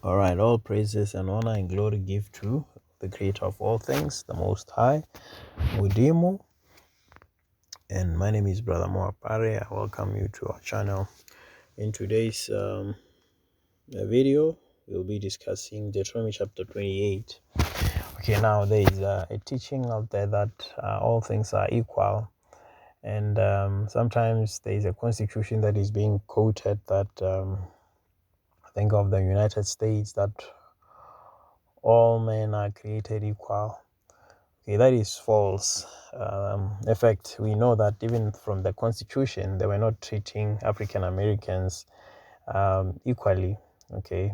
All right, all praises and honor and glory give to the creator of all things, the Most High, Mudimu. And my name is Brother Moapare. I welcome you to our channel. In today's video, we'll be discussing Deuteronomy chapter 28. Okay, now there is a teaching out there that all things are equal. And sometimes there is a constitution that is being quoted that I think of the United States, that all men are created equal. Okay, that is false. In fact, we know that even from the Constitution, they were not treating African Americans equally. Okay,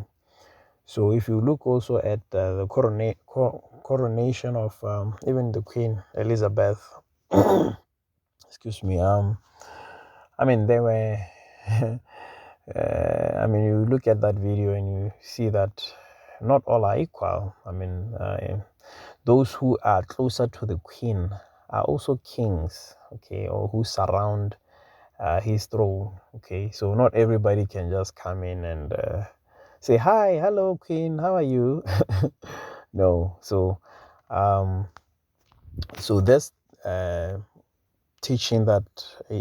so if you look also at the coronation of even the Queen Elizabeth, excuse me. I mean, they were. I mean, you look at that video and you see that not all are equal. I mean, those who are closer to the queen are also kings, okay, or who surround his throne, okay. So not everybody can just come in and say, hi, hello, queen, how are you? No. So, this teaching that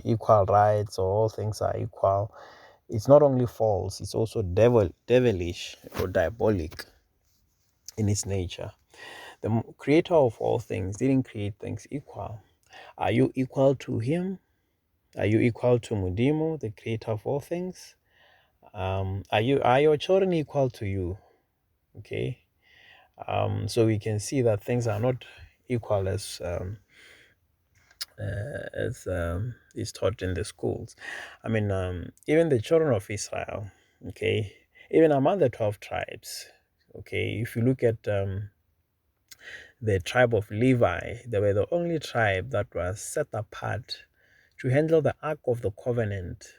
equal rights or all things are equal, it's not only false, it's also devilish or diabolic in its nature. The creator of all things didn't create things equal. Are you equal to him? Are you equal to Mudimu, the creator of all things? Are your children equal to you? Okay. So we can see that things are not equal as is taught in the schools. I mean, even the children of Israel, okay, even among the 12 tribes, okay, if you look at the tribe of Levi, they were the only tribe that was set apart to handle the Ark of the Covenant.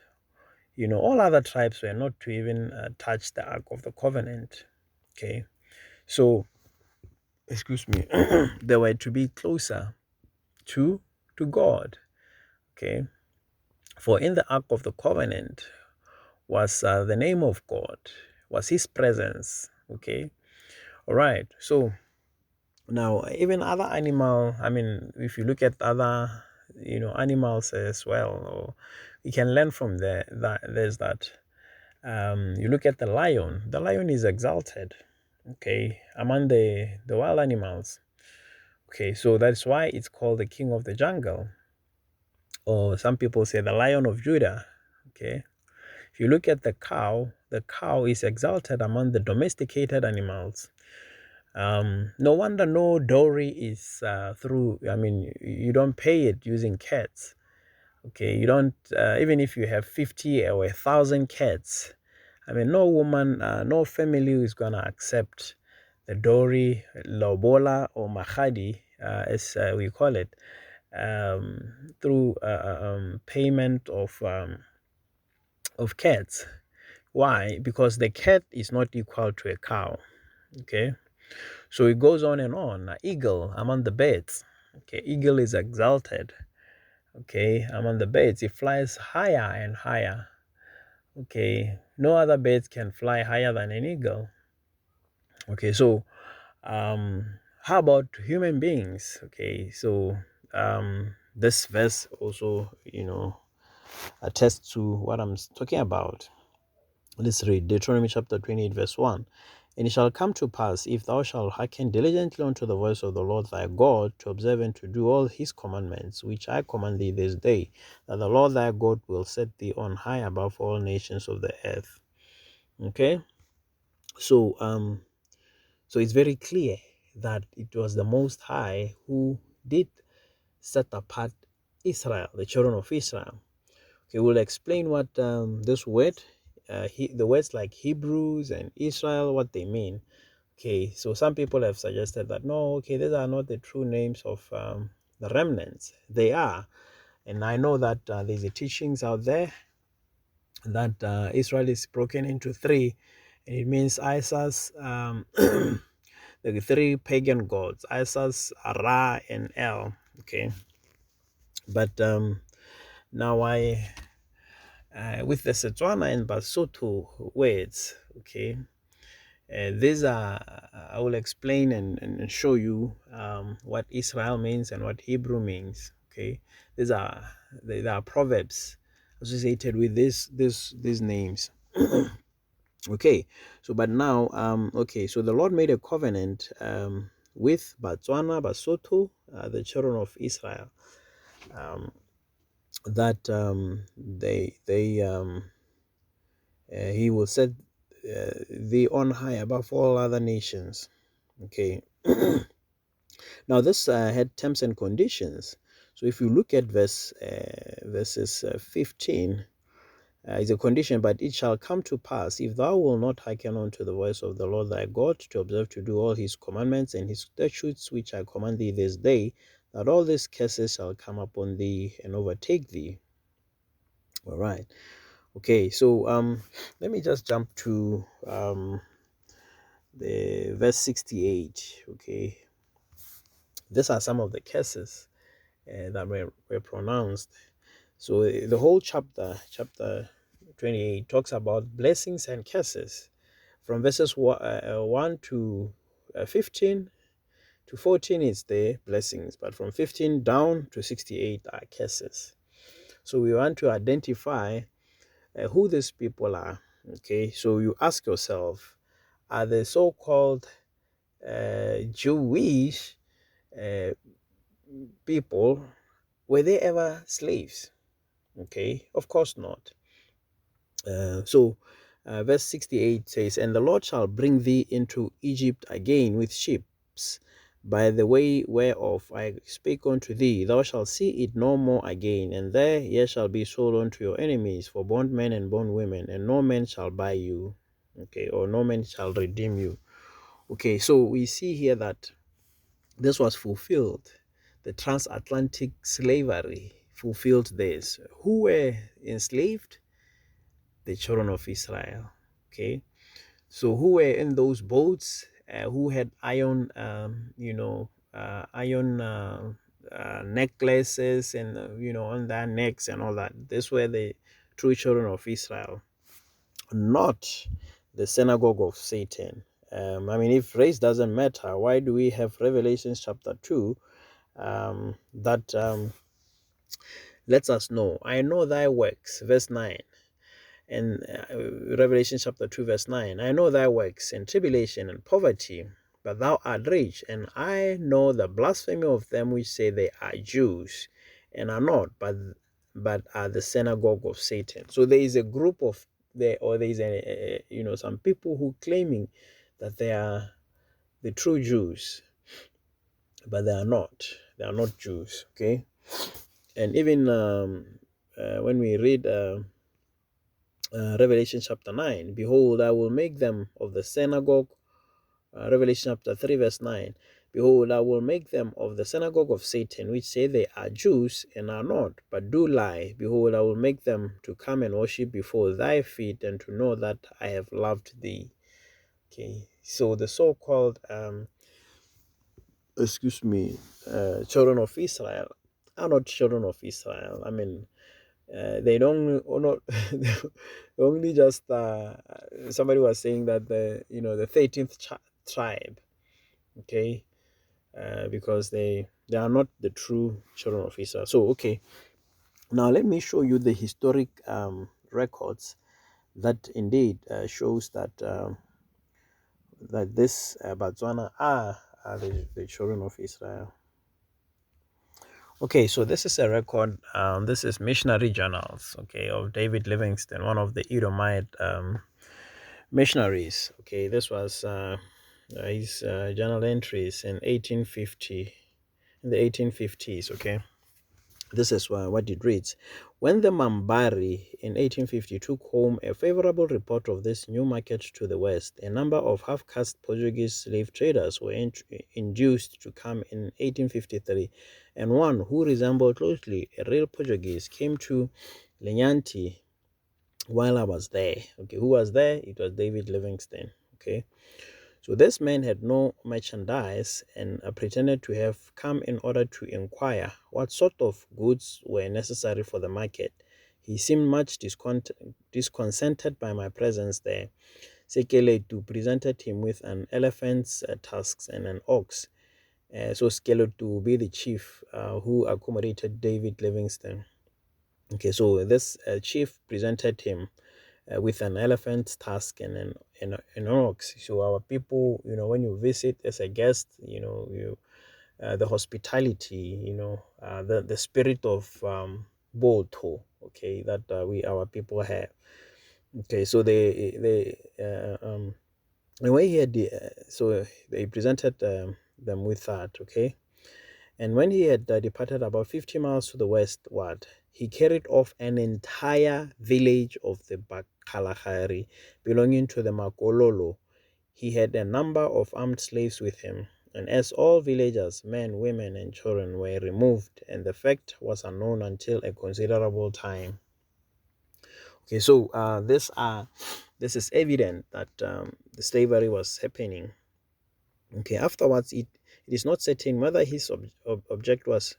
You know, all other tribes were not to even touch the Ark of the Covenant. Okay, so, excuse me, they were to be closer to God. Okay, for in the Ark of the Covenant was the name of God, was His presence. Okay, all right. So now, even other animal, I mean, if you look at other, animals as well, or you can learn from there. There's that. You look at the lion. The lion is exalted, okay, among the wild animals. Okay, so that's why it's called the king of the jungle, or some people say the lion of Judah. Okay, if you look at the cow is exalted among the domesticated animals. No wonder no dowry is through. I mean, you don't pay it using cats. Okay, you don't, even if you have 50 or 1,000 cats. I mean, no woman, no family is gonna accept the dowry, lobola or mahadi, as we call it, through payment of cats. Why? Because the cat is not equal to a cow. Okay. So it goes on and on. An eagle among the birds. Okay, eagle is exalted. Okay, among the birds, it flies higher and higher. Okay, no other birds can fly higher than an eagle. Okay, so how about human beings? Okay, so this verse also, attests to what I'm talking about. Let's read Deuteronomy chapter 28, verse 1. And it shall come to pass, if thou shalt hearken diligently unto the voice of the Lord thy God, to observe and to do all his commandments, which I command thee this day, that the Lord thy God will set thee on high above all nations of the earth. Okay? So, so it's very clear that it was the Most High who did set apart Israel, the children of Israel. Okay, we'll explain what this word, the words like Hebrews and Israel, what they mean. Okay, so some people have suggested that, no, okay, these are not the true names of the remnants. They are. And I know that there's a teachings out there that Israel is broken into three. And it means Isis, the three pagan gods, Isis, Ra, and El. Okay. But now with the Tswana and Basotho words, okay, These are, I will explain and show you what Israel means and what Hebrew means. Okay, these are they are proverbs associated with these names. Okay, so but now okay, so the Lord made a covenant with Batswana, Basotho, the children of Israel, that he will set thee on high above all other nations. Okay. Now this had terms and conditions. So if you look at verses 15, is a condition, but it shall come to pass, if thou wilt not hearken unto the voice of the Lord thy God, to observe to do all his commandments and his statutes which I command thee this day, that all these curses shall come upon thee and overtake thee. All right. Okay, so let me just jump to the verse 68. Okay, these are some of the curses that were pronounced. So the whole chapter 28, talks about blessings and curses. From verses 1 to 15 to 14 is the blessings, but from 15 down to 68 are curses. So we want to identify who these people are. Okay, so you ask yourself, are the so-called Jewish uh, people, were they ever slaves? Okay, of course not. Verse 68 says, and the Lord shall bring thee into Egypt again with ships, by the way whereof I spake unto thee. Thou shalt see it no more again, and there ye shall be sold unto your enemies for bondmen and bondwomen, and no man shall buy you. Okay, or no man shall redeem you. Okay, so we see here that this was fulfilled. The transatlantic slavery fulfilled this. Who were enslaved? The children of Israel. Okay, so who were in those boats? Who had iron, iron necklaces and on their necks and all that. These were the true children of Israel, not the synagogue of Satan. I mean, if race doesn't matter, why do we have Revelation chapter 2 that lets us know? I know thy works, verse 9. And Revelation chapter 2 verse 9, I know thy works and tribulation and poverty, but thou art rich, and I know the blasphemy of them which say they are Jews and are not, but are the synagogue of Satan. So there is a group of there, or there is some people who claiming that they are the true Jews, but they are not. They are not Jews. Okay, and even when we read Revelation chapter 9, behold, I will make them of the synagogue. Revelation chapter 3 verse 9, behold, I will make them of the synagogue of Satan, which say they are Jews and are not, but do lie. Behold, I will make them to come and worship before thy feet, and to know that I have loved thee. Okay, so the so-called children of Israel are not children of Israel. I mean, they don't not only just somebody was saying that the 13th tribe, okay, because they are not the true children of Israel. So okay, now let me show you the historic records that indeed shows that that this Botswana are the children of Israel. Okay, so this is a record. This is Missionary Journals, okay, of David Livingston, one of the Edomite missionaries. Okay, this was his journal entries in 1850, in the 1850s. Okay, this is what it reads. When the Mambari in 1850 took home a favorable report of this new market to the west, a number of half-caste Portuguese slave traders were induced to come in 1853, and one who resembled closely a real Portuguese came to Lenyanti while I was there. Okay, who was there? It was David Livingston. Okay, so this man had no merchandise and pretended to have come in order to inquire what sort of goods were necessary for the market. He seemed much discontented by my presence there, Sekeletu presented him with an elephant's tusks and an ox. So Sekeletu will be the chief who accommodated David Livingston. Okay, so this chief presented him with an elephant's tusk and an ox. So our people, when you visit as a guest, the hospitality, the spirit of Boto, okay, that we our people have. Okay, so the way he had so they presented them with that, okay. And when he had departed about 50 miles to the westward, he carried off an entire village of the Bakgalagadi belonging to the Makololo. He had a number of armed slaves with him, and as all villagers, men, women, and children were removed, and the fact was unknown until a considerable time. Okay, so this is evident that the slavery was happening. Okay, afterwards, it is not certain whether his object was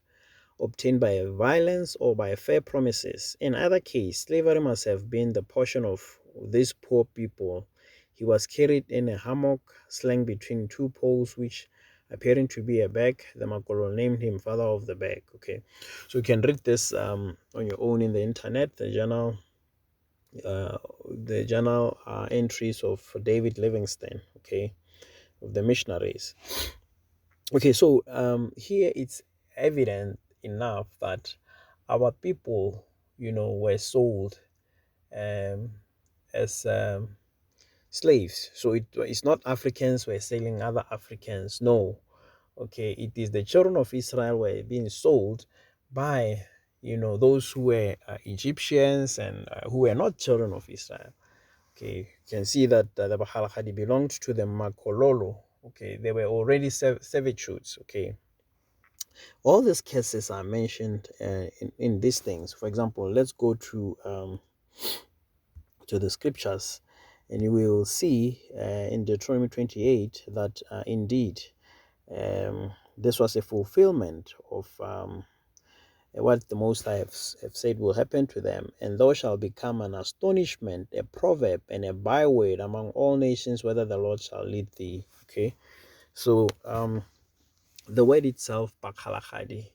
obtained by violence or by fair promises. In either case, slavery must have been the portion of these poor people. He was carried in a hammock slung between two poles, which appearing to be a bag. The Makolo named him father of the bag. Okay, so you can read this on your own in the internet, the journal entries of David Livingston, okay, of the missionaries. Okay, so here it's evident enough that our people, were sold um, as slaves. So it's not Africans were selling other Africans. No, okay, it is the children of Israel were being sold by those who were Egyptians and who were not children of Israel. Okay, you can see that the Bakgalagadi belonged to the Makololo. Okay, they were already servitudes. Okay, all these cases are mentioned in these things. For example, let's go to the scriptures, and you will see in Deuteronomy 28 that indeed this was a fulfillment of what the Most High have said will happen to them. And thou shalt become an astonishment, a proverb, and a byword among all nations, whether the Lord shall lead thee. Okay, so the word itself, Bakgalagadi,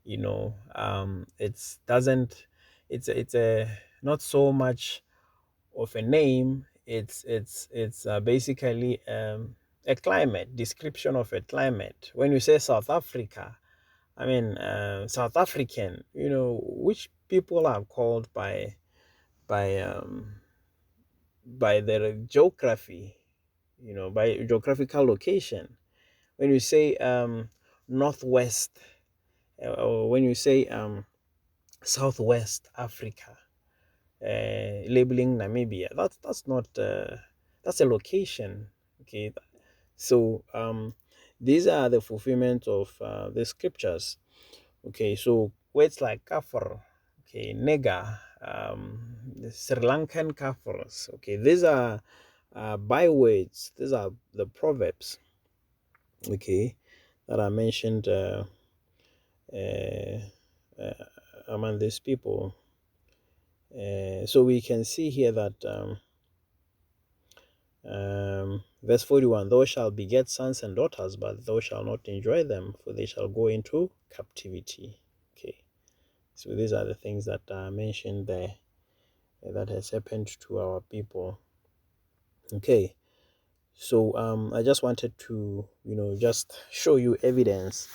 it's doesn't it's a not so much of a name. It's basically a climate description of a climate. When you say South Africa, I mean South African, which people are called by by their geography, by geographical location. When you say northwest, or when you say Southwest Africa, labeling Namibia. That's not that's a location. Okay, so these are the fulfillment of the scriptures. Okay, so words like kafir, okay, nega, the Sri Lankan kafirs. Okay, these are bywords. These are the proverbs. Okay, that are mentioned uh, among these people. So we can see here that verse 41, thou shalt beget sons and daughters, but thou shalt not enjoy them, for they shall go into captivity. Okay, so these are the things that are mentioned there that has happened to our people. Okay, so I just wanted to just show you evidence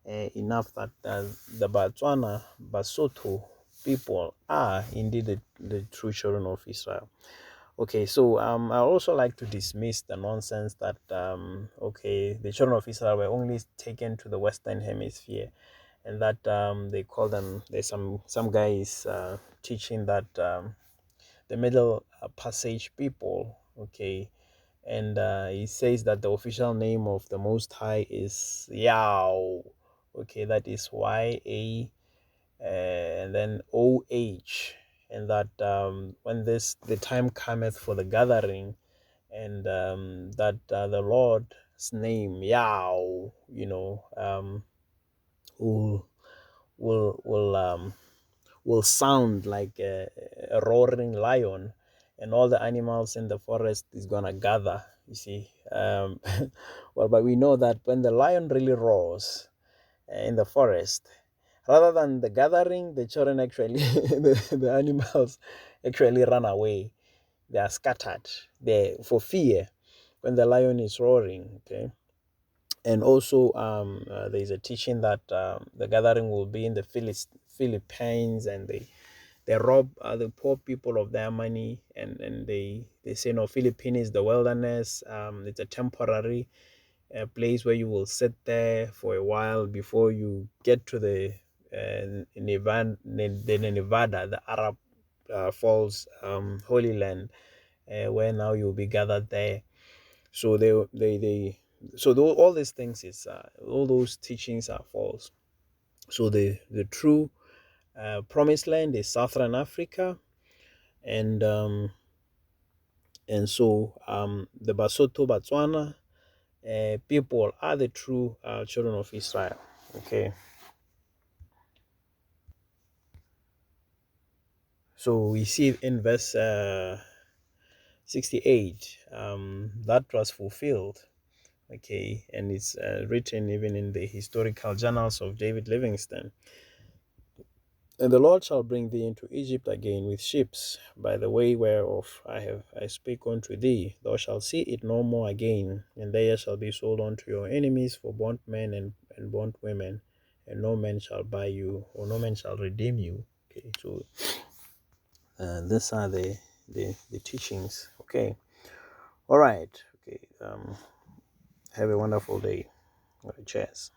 enough that the Batswana Basotho people are indeed the true children of Israel. Okay, so I also like to dismiss the nonsense that okay, the children of Israel were only taken to the Western Hemisphere, and that they call them. There's some guys teaching that the Middle Passage people. Okay, and he says that the official name of the Most High is Yao. Okay, that is YA and then OH, and that when the time cometh for the gathering, and that the Lord's name Yah, will will will will sound like a roaring lion, and all the animals in the forest is gonna gather. You see, well, but we know that when the lion really roars in the forest, rather than the gathering, the children actually, the animals actually run away. They are scattered. They for fear when the lion is roaring. Okay, and also there is a teaching that the gathering will be in the Philippines, and they rob the poor people of their money, and they say no, Philippines is the wilderness. It's a temporary place where you will sit there for a while before you get to the Nevada, the Arab Falls, Holy Land, where now you'll be gathered there. So all these things is all those teachings are false. So the true promised land is Southern Africa, and the Basotho Botswana people are the true children of Israel. Okay, so we see in verse 68 that was fulfilled. Okay, and it's written even in the historical journals of David Livingston. And the Lord shall bring thee into Egypt again with ships, by the way whereof I spake unto thee. Thou shalt see it no more again, and there shall be sold unto your enemies for bondmen and bondwomen, and no man shall buy you, or no man shall redeem you. Okay, so these are the teachings. Okay, all right. Okay, have a wonderful day. All right, cheers.